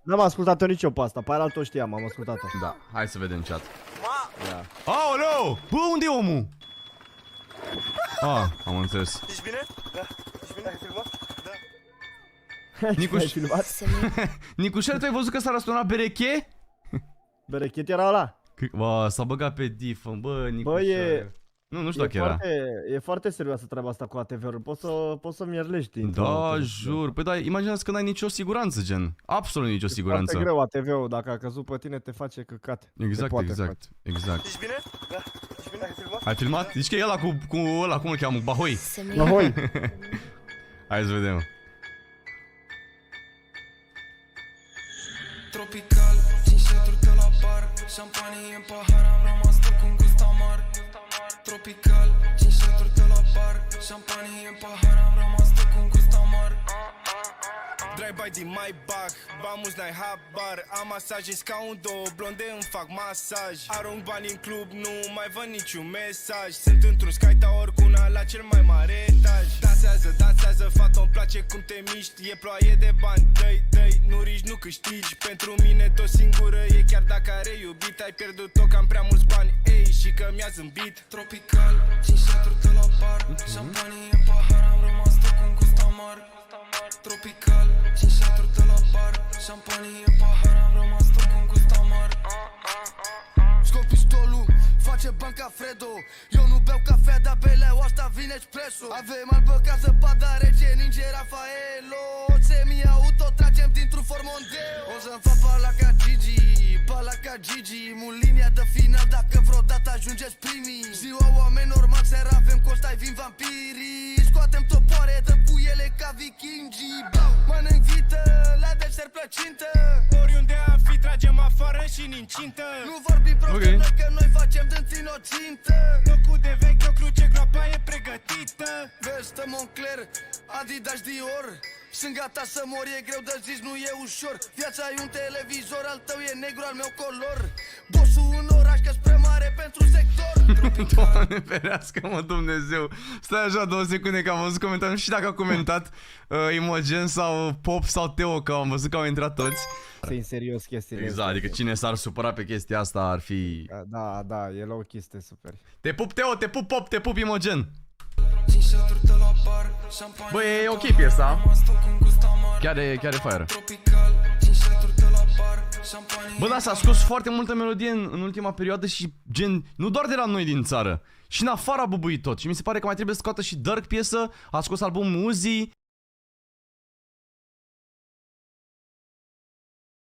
N-am ascultat-o nici eu pe asta, pe aia o știam, am ascultat-o. Da, hai să vedem chat. Da. Aoleu! Bă, unde e omul? Am înțeles. Ești bine? Da. Ești bine? Ai filmat? Da. Nicuș... Ai filmat? Nicușel, tu ai văzut că s-a răsturnat bereche? Berechet era ăla? Bă, s-a băgat pe diff, bă, Nicușel. Nu știu dacă era. E foarte serioasă treaba asta cu ATV-ul, poți să mierlești. Da, jur. Păi da, imaginează că n-ai nicio siguranță, gen. Absolut nicio siguranță. E foarte greu ATV-ul, dacă a căzut pe tine te face căcat. Exact. Ești bine? Da. Ești bine? Ai filmat? Ai filmat? Zici că e ăla cu ăla, cum îl cheamă? Bahoi. Bahoi. Hai să vedem. Tropical, 5 litri de la bar, șampanie în pahar, am rămas tot cu un gust amar. Tropical, 5 litri de la bar, șampanie în pahar, am rămas tot cu un gust amar. Drive-by din Maybach, bamuți n-ai habar. Am masaj în scaun, două blonde îmi fac masaj. Arunc bani în club, nu mai văd niciun mesaj. Sunt într-un Sky Tower cu una la cel mai mare etaj. Dansează, fata-mi place cum te miști. E ploaie de bani, dă-i, nu riști, nu câștigi. Pentru mine tot singură e, chiar dacă are iubit. Ai pierdut-o că am prea mulți bani, ei, și că mi-a zâmbit. Tropical, 5 litri de la bar, șampanie în pahar, am rămas tot cu un gust amar. Tropical, 5 litri de la bar, șampanie în pahar, am rămas tot cu un gust amar. Scot pistolul, face bani ca Fredo. Eu nu beau cafea, dar beleu, asta vine espresso. Avem albă ca zăpada rece, ninge Rafaelo. Semi-auto, tragem dintr-un Ford Mondeo. O să-mi fac bala ca Gigi, mun linia de final dacă vreodată ajungeți primii. Ziua oameni normal, seara avem constai, vin vampirii. Scoatem topoare, dăm cu ele ca vikingii. Mănânc vită, la desert plăcintă. Oriunde am fi, tragem afară și incintă. Nu vorbi prostă, că noi facem dânți inocintă. Locul de vechi, o cruce, groapa e pregătită. Vestă Moncler, Adidas Dior. Sunt gata să mor, e greu de zis, nu e ușor. Viața e un televizor, al tău e negru, al meu color. Bossul în oraș, că spre mare pentru sector. Doamne ferească-mă Dumnezeu. Stai așa 2 secunde că am văzut comentarii. Nu știu dacă a comentat Imogen sau Pop sau Teo, că am văzut că au intrat toți. Asta e în serios chestiile. Exact, adică cine s-ar supăra pe chestia asta ar fi... Da, e la o chestie super. Te pup Teo, te pup Pop, te pup Imogen. 5 litri de la bar, șampanie. Bă, e ok piesa. Chiar e fire. Tropical, 5 litri de la bar, șampanie. Bă, da, s-a scos foarte multă melodie în ultima perioadă și gen, nu doar de la noi din țară, și în afara bubuit tot. Și mi se pare că mai trebuie să scoată și Dirk piesă, a scos albumul Uzi.